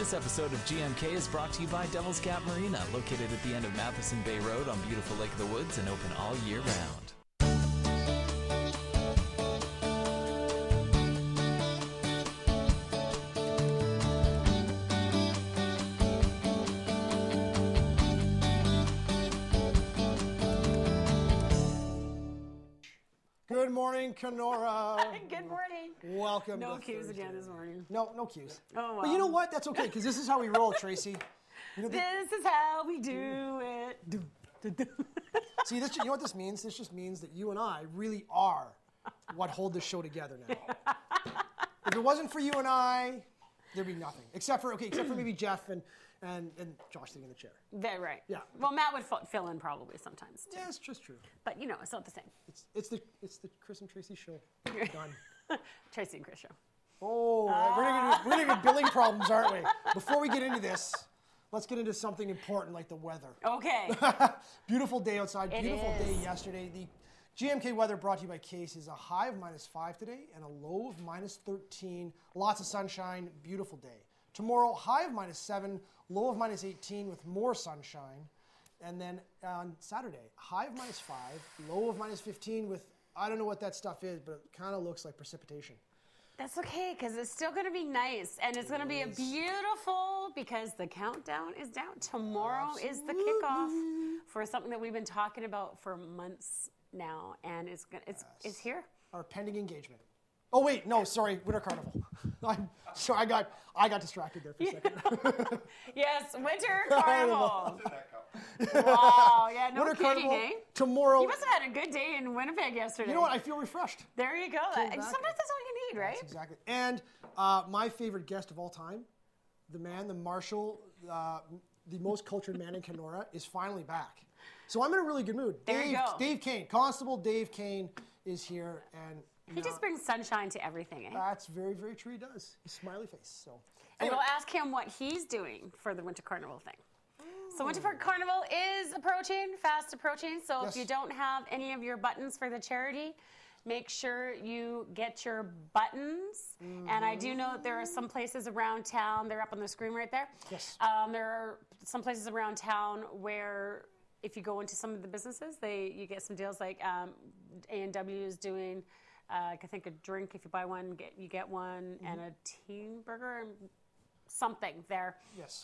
This episode of GMK is brought to you by Devil's Gap Marina, located at the end of Matheson Bay Road on beautiful Lake of the Woods and open all year round. Good morning, Kenora. Good morning. Welcome. No to cues Thursday. again this morning. No cues. Oh, But you know what? That's okay, because this is how we roll, Tracy. You know, This is how we do it. see, this, you know what this means? This just means that you and I really are what hold this show together now. If it wasn't for you and I, there'd be nothing. Except for maybe Jeff and Josh sitting in the chair. Very right. Yeah. Well, Matt would fill in probably sometimes too. Yeah, it's just true. But you know, it's not the same. It's the Chris and Tracy show. Done. Tracy and Chris show. Oh, we're gonna get billing problems, aren't we? Before we get into this, let's get into something important like the weather. Okay. Beautiful day outside. It Beautiful is. day yesterday. The GMK weather brought to you by Case is a high of -5 today and a low of -13. Lots of sunshine. Beautiful day. Tomorrow, high of -7, low of -18 with more sunshine. And then on Saturday, high of -5, low of -15 with, I don't know what that stuff is, but it kind of looks like precipitation. That's okay, because it's still going to be nice, and it's going to be a beautiful, because the countdown is down. Tomorrow is the kickoff for something that we've been talking about for months now, and it's here. Our pending engagement. Oh wait, no, sorry, Winter Carnival. I'm sorry, I got distracted there for a second. Yes, Winter Carnival. Wow, yeah, no Winter kidding, Carnival eh? tomorrow. You must have had a good day in Winnipeg yesterday. You know what? I feel refreshed. There you go. Came Sometimes back. that's all you need, right? That's exactly. And my favorite guest of all time, the man, the marshal, the most cultured man in Kenora, is finally back. So I'm in a really good mood. There you go. Dave Kane, Constable Dave Kane is here, and He just brings sunshine to everything, eh? that's very, very true. He does. He's smiley face. So. And we'll ask him what he's doing for the Winter Carnival thing. So Winter Carnival is approaching, fast approaching. So Yes. if you don't have any of your buttons for the charity, make sure you get your buttons. And I do know that there are some places around town, they're up on the screen right there. Yes. There are some places around town where if you go into some of the businesses, you get some deals like A&W is doing, I think a drink, if you buy one, you get one, and a teen burger and something there. Yes.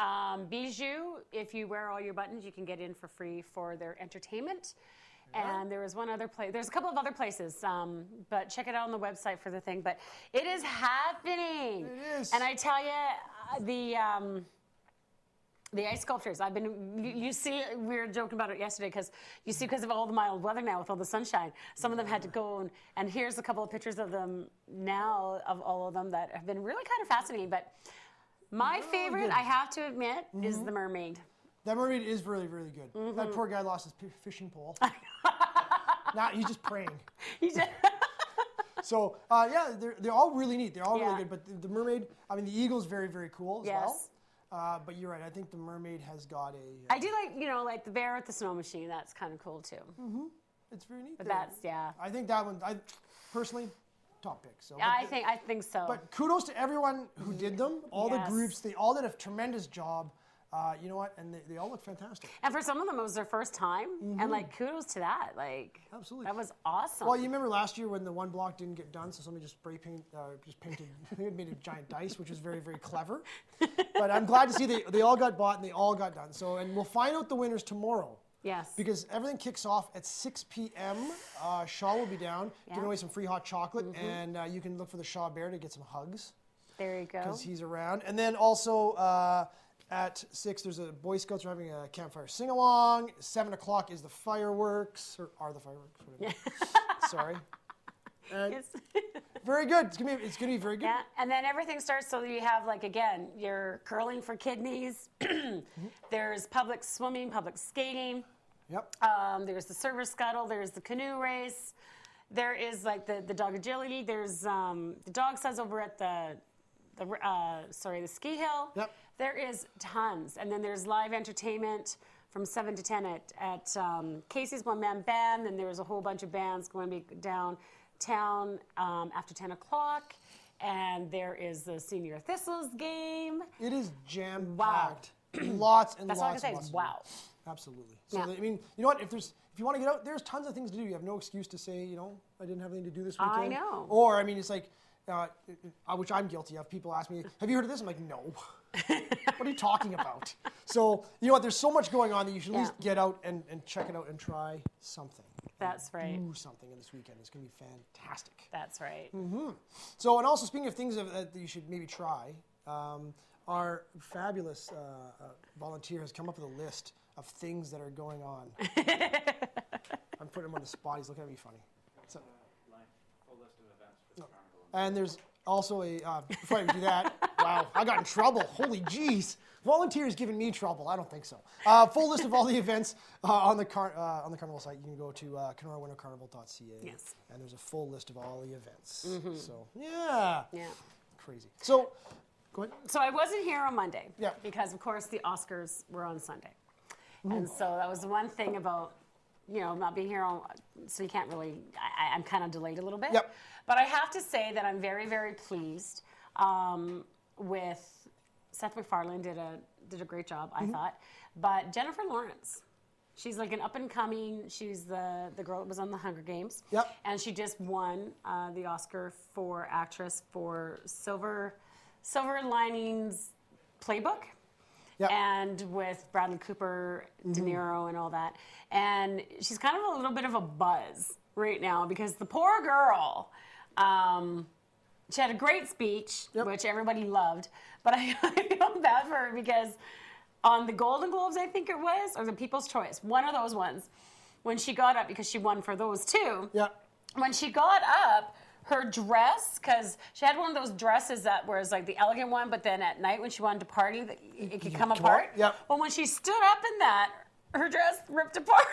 Bijou, if you wear all your buttons, you can get in for free for their entertainment. And there was one other place. There's a couple of other places, but check it out on the website for the thing. But it is happening. It is. And I tell you, the ice sculptures, you see, we were joking about it yesterday, because of all the mild weather now with all the sunshine, some of them had to go, and here's a couple of pictures of them now, of all of them that have been really kind of fascinating. But my favorite, good. I have to admit, is the mermaid. That mermaid is really, really good. That poor guy lost his fishing pole. Now he's just praying. So yeah, they're all really neat. They're all really good. But the mermaid, I mean, the eagle's very, very cool as well. But you're right. I think the mermaid has got a. I do like the bear with the snow machine. That's kind of cool too. It's very neat. But there. that's I think that one. I personally top pick. So. I think so. But kudos to everyone who did them. All the groups. They all did a tremendous job. You know what? And they all look fantastic. And for some of them, it was their first time, and kudos to that. Absolutely. That was awesome. Well, you remember last year when the one block didn't get done, so somebody just painted, it made a giant dice, which was very, very clever. But I'm glad to see they all got bought and they all got done. So, and we'll find out the winners tomorrow. Yes. Because everything kicks off at 6 p.m. Shaw will be down, giving away some free hot chocolate, and you can look for the Shaw Bear to get some hugs. There you go. Because he's around. And then also at 6, there's a Boy Scouts are having a campfire sing-along. 7 o'clock is the fireworks, or are the fireworks. Whatever. Sorry. Yes. Very good. It's gonna be very good. Yeah, and then everything starts, so you have again, your curling for kidneys. There's public swimming, public skating. Yep. There's the server scuttle. There's the canoe race. There is the dog agility. There's the dog sleds over at the ski hill. Yep. There is tons, and then there's live entertainment from 7 to 10 at Casey's one-man band, and there's a whole bunch of bands going to be downtown after 10 o'clock. and there is the Senior Thistles game. It is jam-packed. Lots and That's lots all I can say and is lots. wow. Absolutely. So, Yeah. I mean, you know what? If you want to get out, there's tons of things to do. You have no excuse to say, you know, I didn't have anything to do this weekend. I know. Or, I mean, it's like, which I'm guilty of. People ask me, have you heard of this? I'm like, no. What are you talking about? So, you know what? There's so much going on that you should at least get out and check it out and try something. That's right. Do something in this weekend. It's going to be fantastic. That's right. So, and also speaking of things that you should maybe try, our fabulous volunteer has come up with a list of things that are going on. I'm putting him on the spot. He's looking at me funny. So, Full list of events for the carnival. and there's also a, before I do that, wow, I got in trouble. Holy jeez. Volunteers giving me trouble. I don't think so. Full list of all the events on the carnival site. You can go to KenoraWinterCarnival.ca. Yes. And there's a full list of all the events. So, yeah. Yeah. Crazy. So, go ahead. So I wasn't here on Monday. Yeah. Because of course the Oscars were on Sunday, and so that was the one thing about not being here on. So you can't really. I'm kind of delayed a little bit. Yep. But I have to say that I'm very, very pleased with Seth MacFarlane did a great job, I thought. But Jennifer Lawrence, she's like an up and coming. She's the girl that was on the Hunger Games. Yep. And she just won the Oscar for actress for Silver Linings Playbook. Yep. And with Bradley Cooper, De Niro, and all that. And she's kind of a little bit of a buzz right now because the poor girl, she had a great speech, which everybody loved. But I feel bad for her because on the Golden Globes, I think it was, or the People's Choice, one of those ones, when she got up, because she won for those too, when she got up, her dress, because she had one of those dresses that was like the elegant one, but then at night when she wanted to party, it could come apart. Yep. Well, when she stood up in that, her dress ripped apart.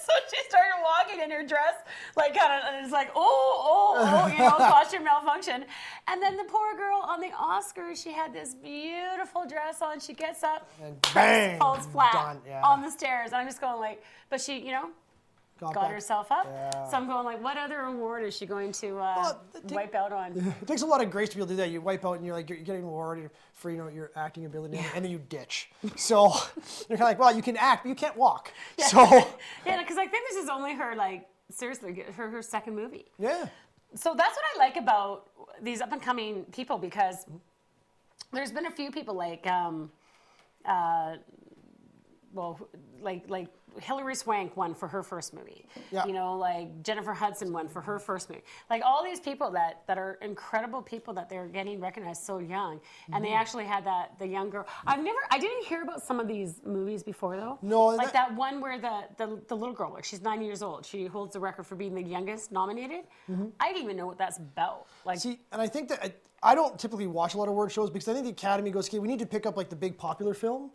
So she started walking in her dress, like kind of, and it's like, costume malfunction. And then the poor girl on the Oscars, she had this beautiful dress on. She gets up, and bang, falls flat done, on the stairs. And I'm just going like, but she, got back. herself up. Yeah. So I'm going like, what other award is she going to wipe out on? It takes a lot of grace to be able to do that. You wipe out and you're getting an award for your acting ability, and then you ditch. So you're kind of like, well, you can act, but you can't walk. Yeah. So because I think this is only her seriously her second movie. Yeah. So that's what I like about these up and coming people because there's been a few people like Hilary Swank won for her first movie. Yeah. Like Jennifer Hudson won for her first movie. Like all these people that are incredible people that they're getting recognized so young. And they actually had the young girl. I didn't hear about some of these movies before though. No. Like that one where the little girl, like she's 9 years old. She holds the record for being the youngest nominated. I didn't even know what that's about. Like, see, and I think that I don't typically watch a lot of award shows because I think the Academy goes, okay, we need to pick up like the big popular film.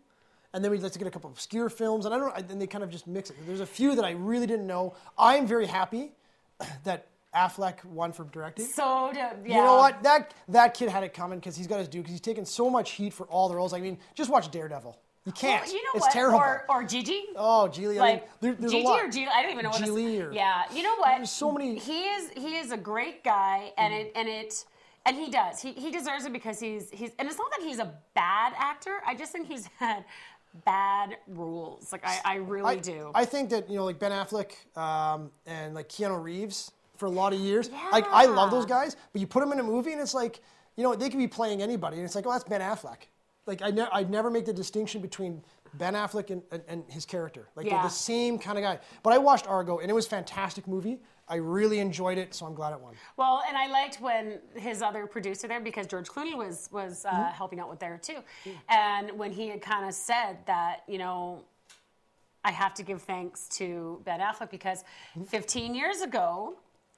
And then we'd like to get a couple of obscure films, and then they kind of just mix it. There's a few that I really didn't know. I'm very happy that Affleck won for directing. So, yeah. You know what? That kid had it coming because he's got his due because he's taken so much heat for all the roles. I mean, just watch Daredevil. You can't. Well, you know it's what? terrible. Or Gigi. Oh, Geely. Like there's Gigi a lot. or Geely, I don't even know what Geely it's. Yeah, you know what? There's so many. He is a great guy, and he does. He deserves it because he's and it's not that he's a bad actor. I just think he's had bad rules. Like I really do. I think that like Ben Affleck and like Keanu Reeves for a lot of years. Yeah. Like I love those guys, but you put them in a movie and it's like they could be playing anybody, and it's like, oh, that's Ben Affleck. Like I'd never make the distinction between Ben Affleck and his character. Like they're the same kind of guy. But I watched Argo and it was a fantastic movie. I really enjoyed it, so I'm glad it won. Well, and I liked when his other producer there, because George Clooney was helping out with there too, and when he had kind of said that, I have to give thanks to Ben Affleck because 15 years ago,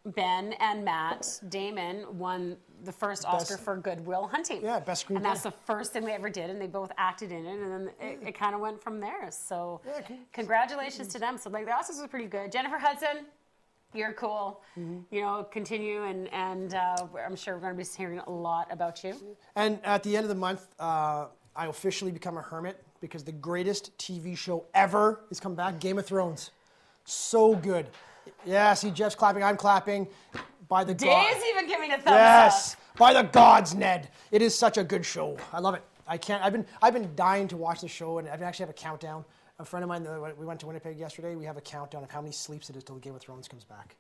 Ben and Matt Damon won the first Oscar for Good Will Hunting. Yeah, best screenplay. And that's the first thing they ever did, and they both acted in it, and then it kind of went from there. So congratulations to them. So the Oscars was pretty good. Jennifer Hudson, you're cool. Continue, and I'm sure we're going to be hearing a lot about you. And at the end of the month, I officially become a hermit because the greatest TV show ever is come back, Game of Thrones. So good. Yeah, see, Jeff's clapping, I'm clapping. By the Dave's even giving a thumbs up. By the gods, Ned. It is such a good show. I love it. I can't. I've been dying to watch the show, and I actually have a countdown. A friend of mine, we went to Winnipeg yesterday. We have a countdown of how many sleeps it is till Game of Thrones comes back.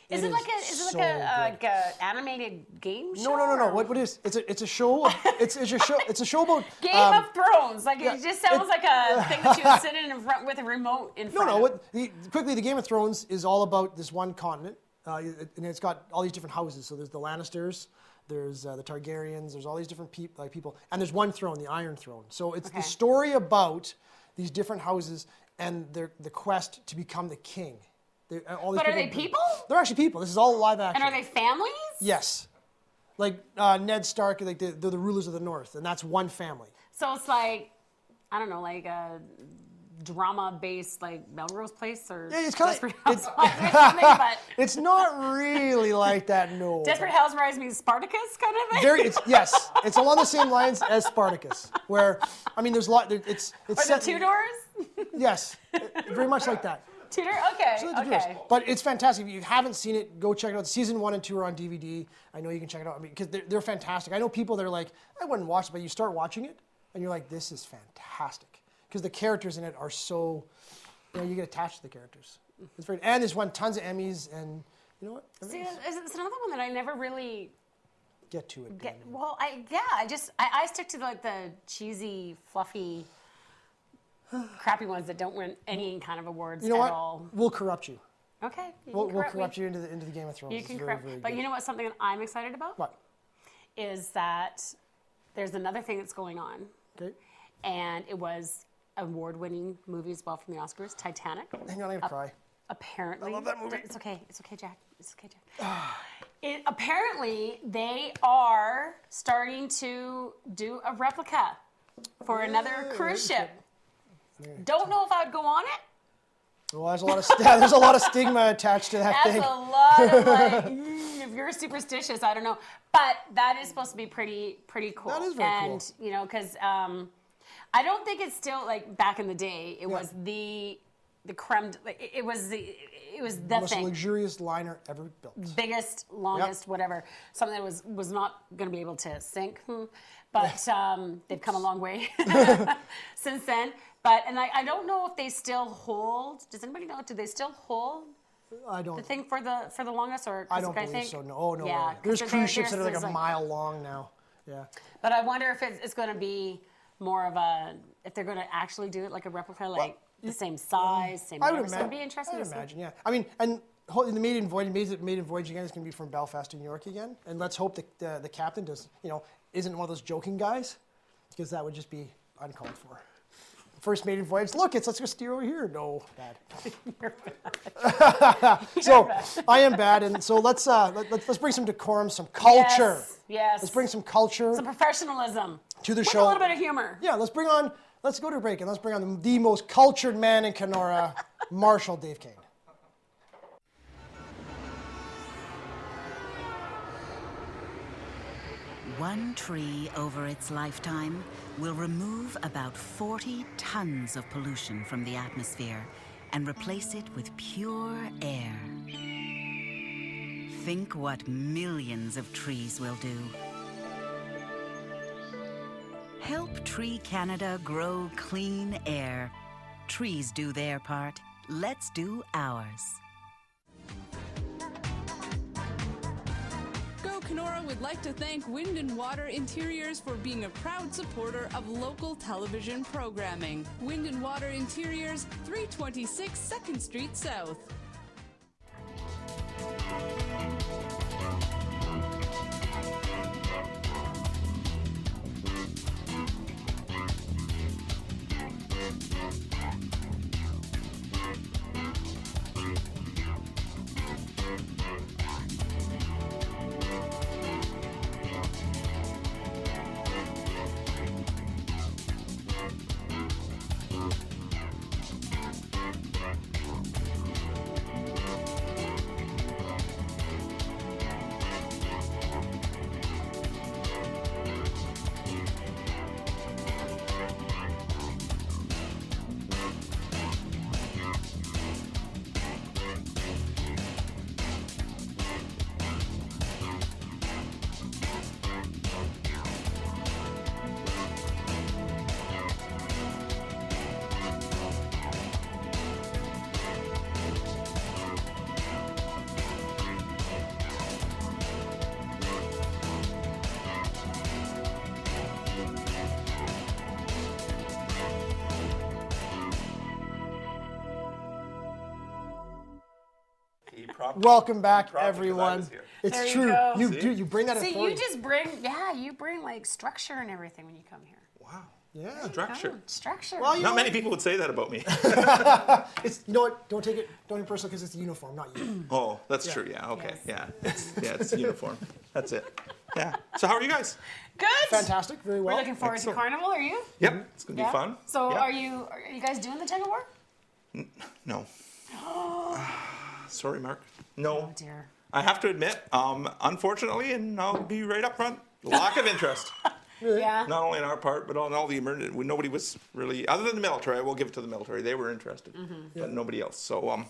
Is it like a animated game show? No. What is? It's a show. It's a show. It's a show about Game of Thrones. Like it just sounds like a thing that you would sit in front with a remote in front. No. Quickly, the Game of Thrones is all about this one continent, and it's got all these different houses. So there's the Lannisters, there's the Targaryens, there's all these different people, and there's one throne, the Iron Throne. So it's the story about these different houses and the quest to become the king. But are they people? They're actually people. This is all live action. And are they families? Yes. Like Ned Stark, like they're the rulers of the North, and that's one family. So it's like, I don't know, like a drama-based, like Melrose Place or it's kind Desperate Housewives or something, but it's not really like that, no. Desperate Housewives means Spartacus kind of thing? Yes. It's along the same lines as Spartacus, where, I mean, there's a lot, it's Or the Tudors? Yes, very much like that. Tudor? Okay, So it's okay. But it's fantastic. If you haven't seen it, go check it out. Season 1 and 2 are on DVD. I know you can check it out. I mean, because they're fantastic. I know people that are like, I wouldn't watch it, but you start watching it, and you're like, this is fantastic. Because the characters in it are so, you get attached to the characters. It's very, and it's won tons of Emmys, and you know what? See, it's another one that I never really Get to it. get. Well, I stick to like the cheesy, fluffy, crappy ones that don't win any kind of awards You know at what? all. We'll corrupt you. Okay, We'll corrupt you into the Game of Thrones. You It's can very, corrupt. very But good. you know what? Something that I'm excited about What? is that there's another thing that's going on, Okay. and it was award-winning movie as well from the Oscars, Titanic. Hang on, I'm gonna cry. Apparently, I love that movie. It's okay, Jack. It's okay, Jack. Apparently, they are starting to do a replica for another cruise ship. Don't know if I'd go on it. Well, there's a lot of stigma attached to that That's thing. a lot of like, if you're superstitious, I don't know. But that is supposed to be pretty cool. That is very cool. And, you know, because I don't think it's still like back in the day, it was the creme, it was the Most thing. luxurious liner ever built. Biggest, longest, whatever. Something that was not going to be able to sink. But they've come a long way since then. But, and I don't know if they still hold, does anybody know, do they still hold I don't. the thing for the longest? Or I don't I believe think, so. No, oh, no yeah, way. There's cruise ships that are like there's a mile long now. Yeah. But I wonder if it's going to be more of if they're going to actually do it like a replica, like the same size, same I whatever. would So imagine. it'd be interesting I to would see. imagine. Yeah. I mean, and the maiden voyage again is going to be from Belfast to New York again, and let's hope that the captain isn't one of those joking guys, because that would just be uncalled for. First maiden voyage. Look, let's go steer over here. No, bad. You're bad. So I am bad, and so let's bring some decorum, some culture. Yes. Let's bring some culture Some professionalism. to the With show. a little bit of humor. Yeah, let's go to a break, and let's bring on the most cultured man in Kenora, Marshal Dave Kane. One tree over its lifetime will remove about 40 tons of pollution from the atmosphere and replace it with pure air. Think what millions of trees will do. Help Tree Canada grow clean air. Trees do their part. Let's do ours. Kenora would like to thank Wind and Water Interiors for being a proud supporter of local television programming. Wind and Water Interiors, 326 2nd Street South. Welcome back, Impromptu, 'cause I everyone. was here. It's There you true. go. You See? do. You bring that See, authority. you just bring like structure and everything when you come here. Wow. Yeah. Structure. Oh, structure. Well, you know Not many what? people would say that about me. It's, you know what? Don't take it personal because it's the uniform, not you. Oh, that's true. Yeah. Okay. Yes. Yeah. It's uniform. That's it. Yeah. So how are you guys? Good. Fantastic. Very well. We're looking forward Excellent. to Carnival. Are you? Yep. It's gonna be fun. So Yep. are you guys doing the tug of war? No. Sorry, Mark. No. Oh dear. I have to admit, unfortunately, and I'll be right up front, lack of interest. Yeah. Not only on our part, but on all the emergency. Nobody was really, other than the military. I will give it to the military. They were interested, but nobody else. So,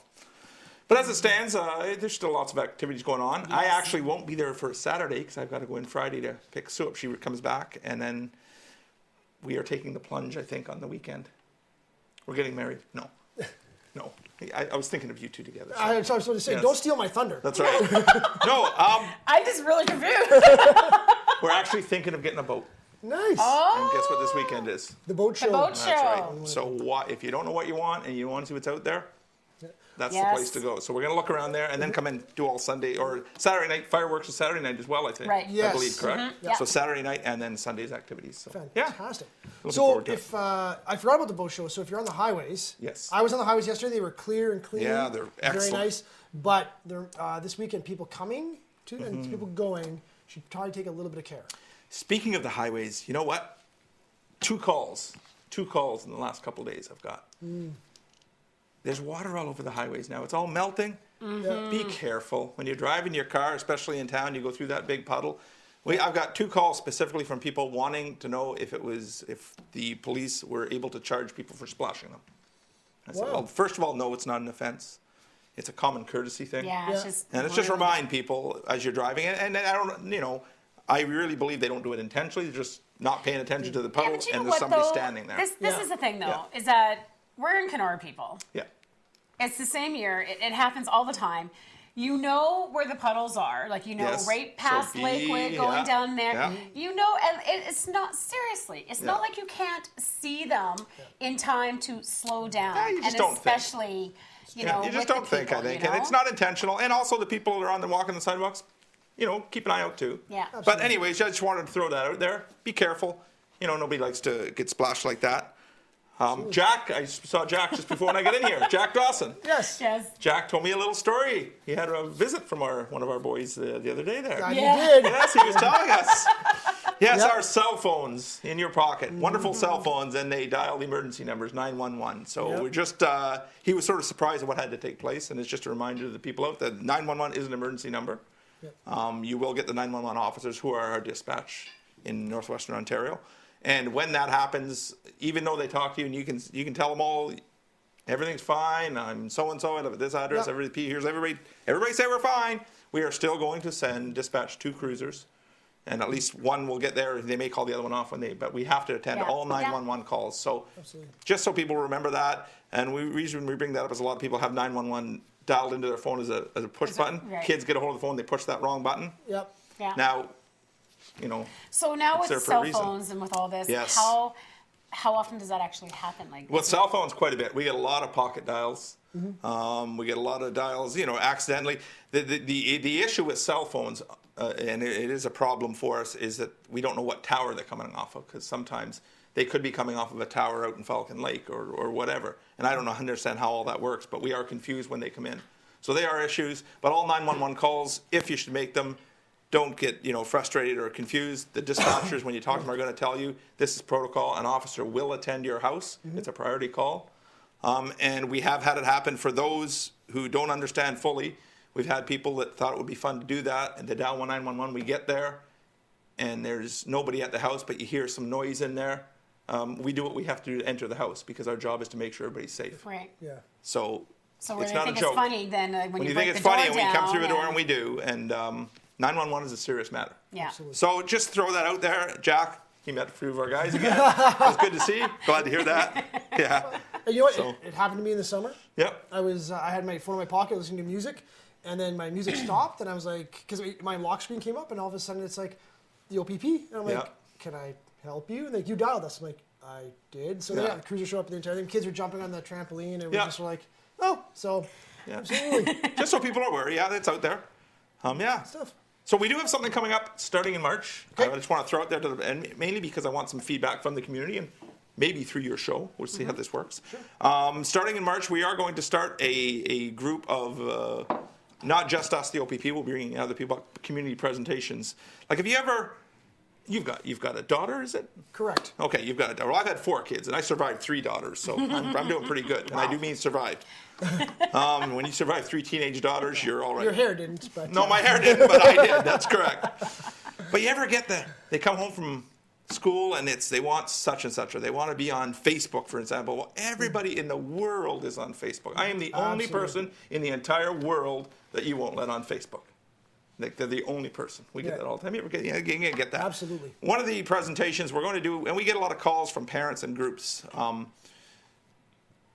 but as it stands, there's still lots of activities going on. I actually won't be there for Saturday because I've got to go in Friday to pick Sue up. She comes back, and then we are taking the plunge. I think on the weekend. We're getting married. No. I was thinking of you two together. So. I was supposed to say, Yes. don't steal my thunder. That's right. No, I'm just really confused. we're actually thinking of getting a boat. Nice. And guess what this weekend is? The boat show. The boat That's show. right. So if you don't know what you want and you want to see what's out there, that's the Yes. place to go. So we're going to look around there and then come and do all Sunday or Saturday night. Fireworks is Saturday night as well, I think. Right. I Yes. believe, correct? Mm-hmm. Yeah. So Saturday night and then Sunday's activities. So, Fantastic. Looking So forward to it. if I forgot about the boat show, so if you're on the highways, Yes. I was on the highways yesterday. They were clear and clean. Yeah, they're very excellent. nice. But they're, this weekend, people coming to Mm-hmm. and people going should probably take a little bit of care. Speaking of the highways, you know what? Two calls in the last couple of days I've got. There's water all over the highways now. It's all melting. Be careful. When you're driving your car, especially in town, you go through that big puddle. I've got two calls specifically from people wanting to know if the police were able to charge people for splashing them. I said, Wow. well, first of all, no, it's not an offense. It's a common courtesy thing. Yeah. Yeah. It's just. And it's just rude. remind people as you're driving. And I don't, I really believe they don't do it intentionally. They're just not paying attention to the Yeah, puddle but you know and there's what, somebody though? standing there. This Yeah. is the thing, though, Yeah. is that we're in Kenora people. Yeah. It's the same year. It happens all the time. You know where the puddles are, like Yes. right So past be- Lakewood, going yeah, down there. yeah. You know, and it's not seriously. It's not Yeah. like you can't see them in time to slow down, Yeah, you just and don't think. especially you Yeah, know you just with the don't think, people, I think. you And it's know? not intentional. And also the people that are on the walking the sidewalks, keep an eye out too. Yeah. But anyways, I just wanted to throw that out there. Be careful. Nobody likes to get splashed like that. Jack, I saw Jack just before when I got in here. Jack Dawson. Yes. Yes. Jack told me a little story. He had a visit from one of our boys the other day there. God, Yeah. you did. Yes, he was telling us. Yes, Yep. our cell phones in your pocket. Wonderful cell phones, and they dial the emergency numbers, 911. So Yep. we're just, he was sort of surprised at what had to take place, and it's just a reminder to the people out that 911 is an emergency number. Yep. You will get the 911 officers who are our dispatch in northwestern Ontario. And when that happens, even though they talk to you and you can tell them all, everything's fine, I'm so-and-so, I live at this address, Yep. here's everybody say we're fine, we are still going to dispatch 2 cruisers. And at least one will get there. They may call the other one off but we have to attend Yeah. all Yeah. 911 calls. So Absolutely. just so people remember that. And the reason we bring that up is a lot of people have 911 dialed into their phone as a push button. right. Kids get a hold of the phone, they push that wrong button. Yep. Yeah. Now, So now It's there with for a cell reason. phones and with all this, Yes. how often does that actually happen? Like with cell phones, quite a bit. We get a lot of pocket dials. We get a lot of dials, accidentally. The issue with cell phones, and it is a problem for us, is that we don't know what tower they're coming off of, because sometimes they could be coming off of a tower out in Falcon Lake or whatever. And I don't understand how all that works, but we are confused when they come in. So they are issues, but all 911 calls, if you should make them, don't get frustrated or confused. The dispatchers, when you talk to them, are going to tell you this is protocol. An officer will attend your house. It's a priority call. And we have had it happen for those who don't understand fully. We've had people that thought it would be fun to do that, and they dial 911. We get there, and there's nobody at the house, but you hear some noise in there. We do what we have to do to enter the house because our job is to make sure everybody's safe. right. Yeah. So So when it's they not think a joke. it's funny, then when When you break think it's the funny door and we come down through the door and- and we do, and 911 is a serious matter. Yeah. So just throw that out there. Jack, he met a few of our guys again. It was good to see. Glad to hear that. Yeah. And you know what? So- It happened to me in the summer. Yep. I had my phone in my pocket listening to music, and then my music stopped, and I was like, because my lock screen came up, and all of a sudden it's like the OPP, and I'm like, Yeah. can I help you? And like, you dialed us. I'm like, I did. So Yeah. yeah, the cruiser showed up at the entire thing. Kids were jumping on the trampoline, and we Yeah. just were like, oh, so Yeah. Absolutely. Just so people are aware, yeah, it's out there. Yeah. Stuff. So we do have something coming up starting in March. Okay. I just want to throw it there, and mainly because I want some feedback from the community and maybe through your show. We'll see how this works. Sure. Starting in March, we are going to start a group of not just us, the OPP. We'll be bringing other people, community presentations. Like, have you ever? You've got a daughter, is it? Correct. Okay, you've got a daughter. Well, I've had 4 kids, and I survived 3 daughters, so I'm doing pretty good. And I do mean survived. When you survive 3 teenage daughters, you're all right. Your hair didn't, but No, my hair didn't, but I did. That's correct. But you ever get they come home from school and they want such and such, or they want to be on Facebook, for example. Well, everybody in the world is on Facebook. I am the only person in the entire world that you won't let on Facebook. Like, they're the only person. We get that all the time. You ever get that? Absolutely. One of the presentations we're going to do, and we get a lot of calls from parents and groups, and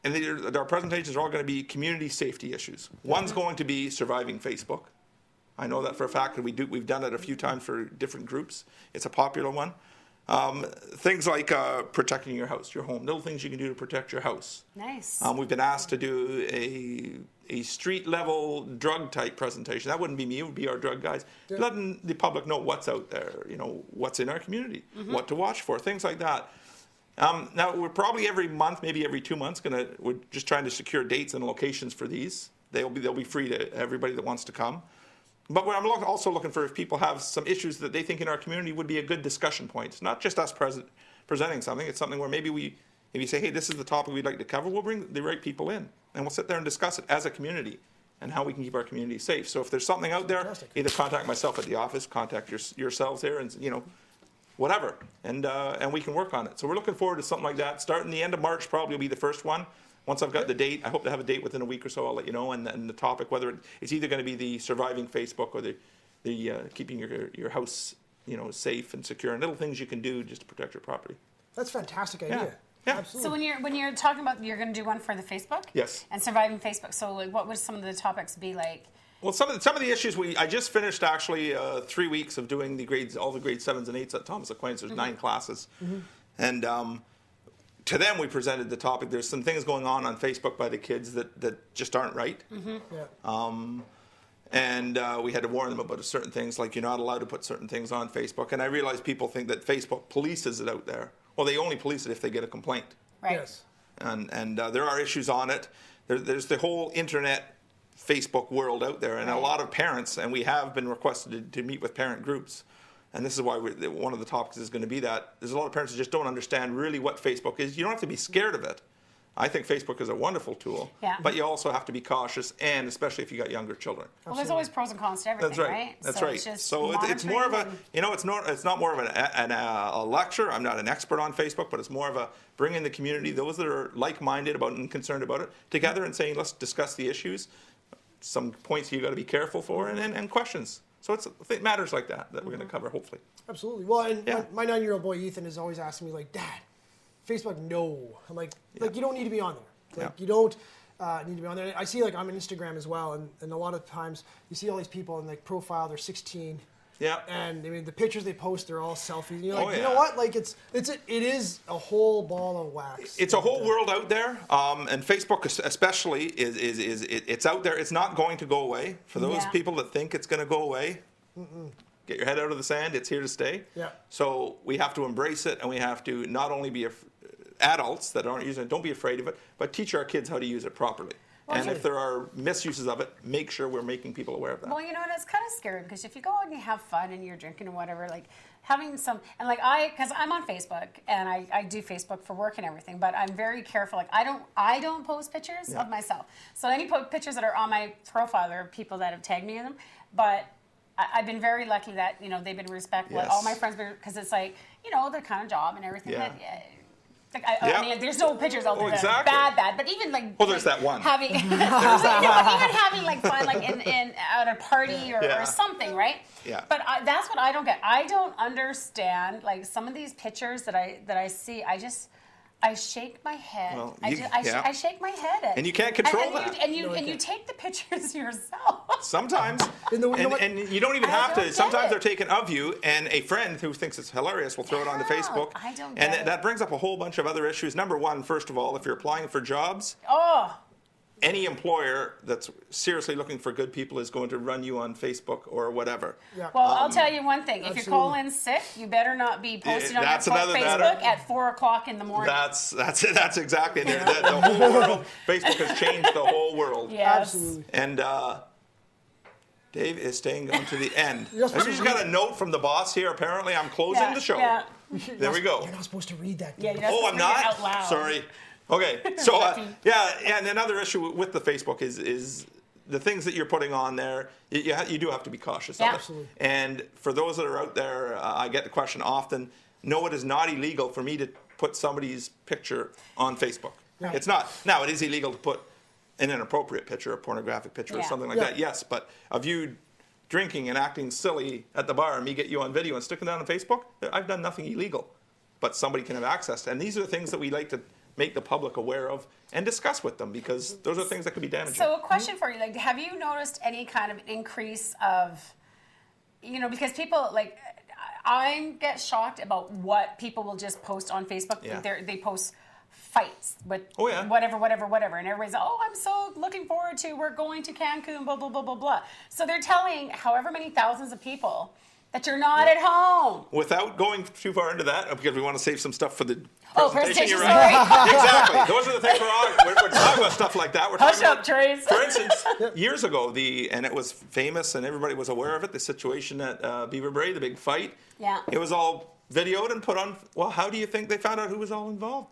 our presentations are all going to be community safety issues. One's going to be surviving Facebook. I know that for a fact, and we've done it a few times for different groups. It's a popular one. Things like protecting your house, your home, little things you can do to protect your house. Nice. We've been asked to do a street level drug type presentation. That wouldn't be me, it would be our drug guys. Letting the public know what's out there, what's in our community, what to watch for, things like that. Now, we're probably every month, maybe every 2 months, we're just trying to secure dates and locations for these. They'll be free to everybody that wants to come. But I'm also looking for if people have some issues that they think in our community would be a good discussion point. It's not just us presenting something. It's something where maybe if you say, hey, this is the topic we'd like to cover, we'll bring the right people in. And we'll sit there and discuss it as a community and how we can keep our community safe. So if there's something out there, either contact myself at the office, contact yourselves here, and whatever. And we can work on it. So we're looking forward to something like that. Starting the end of March probably will be the first one. Once I've got the date, I hope to have a date within a week or so. I'll let you know, and the topic, whether it's either going to be the surviving Facebook or the keeping your house safe and secure, and little things you can do just to protect your property. That's a fantastic idea. Yeah. Absolutely. So when you're talking about, you're going to do one for the Facebook? Yes. And surviving Facebook. So like, what would some of the topics be like? Well, some of the issues I just finished actually 3 weeks of doing all the grade 7s and 8s at Thomas Aquinas. There's 9 classes, and to them, we presented the topic. There's some things going on Facebook by the kids that just aren't right. And we had to warn them about certain things, like you're not allowed to put certain things on Facebook. And I realized people think that Facebook polices it out there. Well, they only police it if they get a complaint. Right. Yes. And there are issues on it. There's the whole internet Facebook world out there. And a lot of parents, and we have been requested to meet with parent groups. And this is why one of the topics is going to be that there's a lot of parents who just don't understand really what Facebook is. You don't have to be scared of it. I think Facebook is a wonderful tool, but you also have to be cautious, and especially if you got younger children. Well, there's always pros and cons to everything, That's right. right? That's so right. It's just so it's more of a, it's not more of a lecture. I'm not an expert on Facebook, but it's more of a bringing the community, those that are like-minded about and concerned about it, together and saying, let's discuss the issues, some points you got to be careful for, and questions. So it matters like that we're going to cover, hopefully. Absolutely. Well, and my 9-year-old boy Ethan is always asking me, like, Dad, Facebook, no. I'm like, you don't need to be on there. Like, you don't need to be on there. I see, like, I'm on Instagram as well, and a lot of times you see all these people in, like, profile, they're 16. Yeah. And, I mean, the pictures they post, they're all selfies. And you're like, you know what? Like, it is a whole ball of wax. It's a whole world out there, and Facebook especially it's out there. It's not going to go away. For those people that think it's going to go away, get your head out of the sand. It's here to stay. Yeah. So we have to embrace it, and we have to not only be adults that aren't using it, don't be afraid of it, but teach our kids how to use it properly. And if there are misuses of it, make sure we're making people aware of that. Well, you know, and it's kind of scary because if you go out and you have fun and you're drinking or whatever, like having some, and like because I'm on Facebook and I do Facebook for work and everything, but I'm very careful. Like I don't post pictures of myself. So any pictures that are on my profile, there are people that have tagged me in them. But I've been very lucky that, they've been respectful. Yes. All my friends, because it's like, the kind of job and everything. Yeah. Like, I mean, like, there's no pictures out there that are bad, but even like there's that one having, even having like fun, like in at a party or something, right? Yeah. But that's what I don't get. I don't understand like some of these pictures that I see. I shake my head. Well, I shake my head at. And you can't control that. And you take the pictures yourself. Sometimes. And you don't even have to. Sometimes they're taken of you, and a friend who thinks it's hilarious will throw it onto Facebook. I don't get and that brings up a whole bunch of other issues. Number one, first of all, if you're applying for jobs. any employer that's seriously looking for good people is going to run you on Facebook or whatever. Yeah. Well, I'll tell you one thing. If you're absolutely. calling sick, you better not be posting on That's your another Facebook matter. at 4 o'clock in the morning. That's exactly it. The whole world, Facebook has changed the whole world. Yes. Absolutely. And Dave is staying on to the end. Yes, I just got a note from the boss here. Apparently, I'm closing Yeah, the show. yeah. There we go. You're not supposed to read that. Yeah, Dave. you're Oh, I'm supposed to read it not? out loud. Sorry. Okay. So, yeah, and another issue with the Facebook is the things that you're putting on there, you do have to be cautious Yeah. of it. Absolutely. And for those that are out there, I get the question often, no, it is not illegal for me to put somebody's picture on Facebook. Right. It's not. Now, it is illegal to put an inappropriate picture, a pornographic picture or Yeah. something like Yeah. that, yes. But of you drinking and acting silly at the bar and me get you on video and sticking that on Facebook, I've done nothing illegal. But somebody can have access to. And these are the things that we like to make the public aware of and discuss with them, because those are things that could be damaging. So a question for you, like, have you noticed any kind of increase of, because people, like, I get shocked about what people will just post on Facebook. Yeah. They post fights with Oh, yeah. whatever, and everybody's, oh, I'm so looking forward to, we're going to Cancun, blah, blah, blah, blah, blah. So they're telling however many thousands of people that you're not at home. Without going too far into that, because we want to save some stuff for the Presentation, you're sorry. right. Exactly. Those are the things we're talking about stuff like that. We're Hush talking up, about, Trace. for instance, years ago, and it was famous and everybody was aware of it, the situation at Beaver Brae, the big fight. Yeah. It was all videoed and put on. Well, how do you think they found out who was all involved?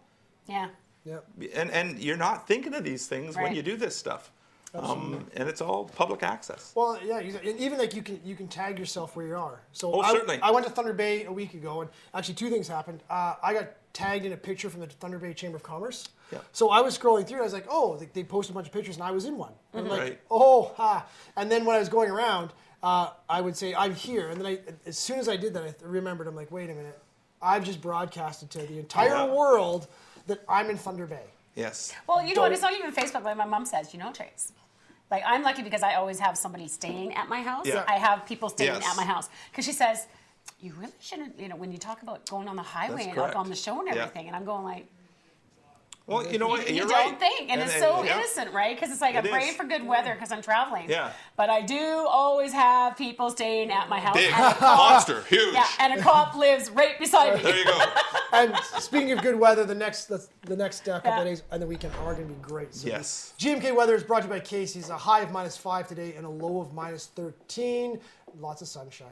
Yeah. Yep. And you're not thinking of these things when Right. you do this stuff. And it's all public access. Well, yeah, and even like you can tag yourself where you are. So Oh, certainly. I went to Thunder Bay a week ago, and actually two things happened. I got tagged in a picture from the Thunder Bay Chamber of Commerce. Yeah. So I was scrolling through, and I was like, oh, they posted a bunch of pictures, and I was in one. And I'm like, Right. oh, ha. And then when I was going around, I would say, I'm here. And then as soon as I did that, I remembered, I'm like, wait a minute. I've just broadcasted to the entire Yeah. world that I'm in Thunder Bay. Yes. Well, you know what? It's not even Facebook, like my mom says, Trace. Like, I'm lucky because I always have somebody staying at my house. Yeah. I have people staying Yes. at my house. Because she says, you really shouldn't, when you talk about going on the highway That's and correct. up on the show and Yeah. everything. And I'm going like, Well, you know what? you You're don't right. think. And it's so yeah. innocent, right? Because it's like, It I'm praying is. for good weather because I'm traveling. Yeah. But I do always have people staying at my house. Big, And a cop, monster, huge. yeah, and a cop lives right beside me. There you go. And speaking of good weather, the next couple Yeah. of days and the weekend are going to be great. So Yes. GMK weather is brought to you by Casey's. A high of -5 today and a low of -13. Lots of sunshine.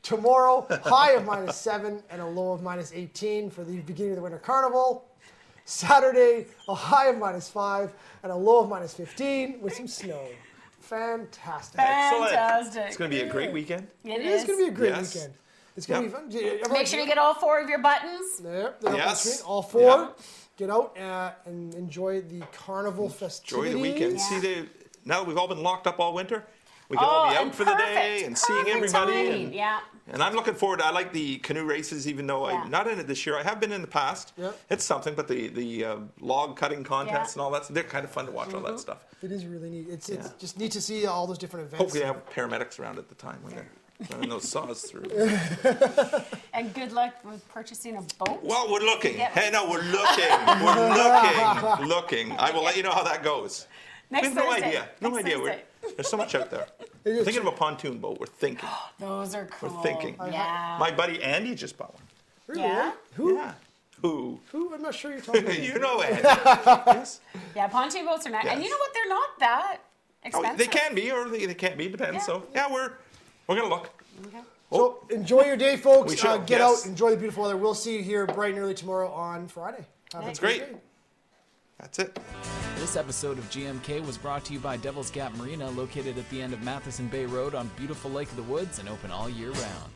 Tomorrow, high of -7 and a low of -18 for the beginning of the Winter Carnival. Saturday, a high of -5 and a low of -15 with some snow. Fantastic. Fantastic. It's going to be a great weekend. It is going to be a great Yes. weekend. It's going to Yep. be fun. Make sure you get all 4 of your buttons. There, they're up on the Yes. screen. All 4. Yeah. Get out and enjoy the carnival festivities. Enjoy the weekend. Yeah. See, now that we've all been locked up all winter, we can all be out and for the day perfect, and seeing perfect everybody. timing, yeah. And I'm looking forward. I like the canoe races, even though Yeah. I'm not in it this year. I have been in the past. Yep. It's something, but the log cutting contests Yeah. and all that, they're kind of fun to watch all that stuff. It is really neat. It's Yeah. just neat to see all those different events. Hopefully, I have paramedics around at the time when they're running those saws through. And good luck with purchasing a boat. Well, we're looking. Yep. Hey, no, we're looking. We're looking. I will let you know how that goes. Next we have no Thursday. idea. No Next idea. Thursday. There's so much out there. We're thinking of a pontoon boat. We're thinking. Those are cool. We're thinking. Yeah. My buddy Andy just bought one. Really? Yeah? Who? Yeah. Who? Who? I'm not sure you're talking about. You know Andy. Yes. Yeah, pontoon boats are nice. And Yes. you know what? They're not that Oh, expensive. they can be, or they can't be. Depends. Yeah. So yeah, we're gonna look. Okay. So enjoy your day, folks. We shall, Get yes. out, enjoy the beautiful weather. We'll see you here bright and early tomorrow on Friday. Have a That's great great. day. That's it. This episode of GMK was brought to you by Devil's Gap Marina, located at the end of Matheson Bay Road on beautiful Lake of the Woods and open all year round.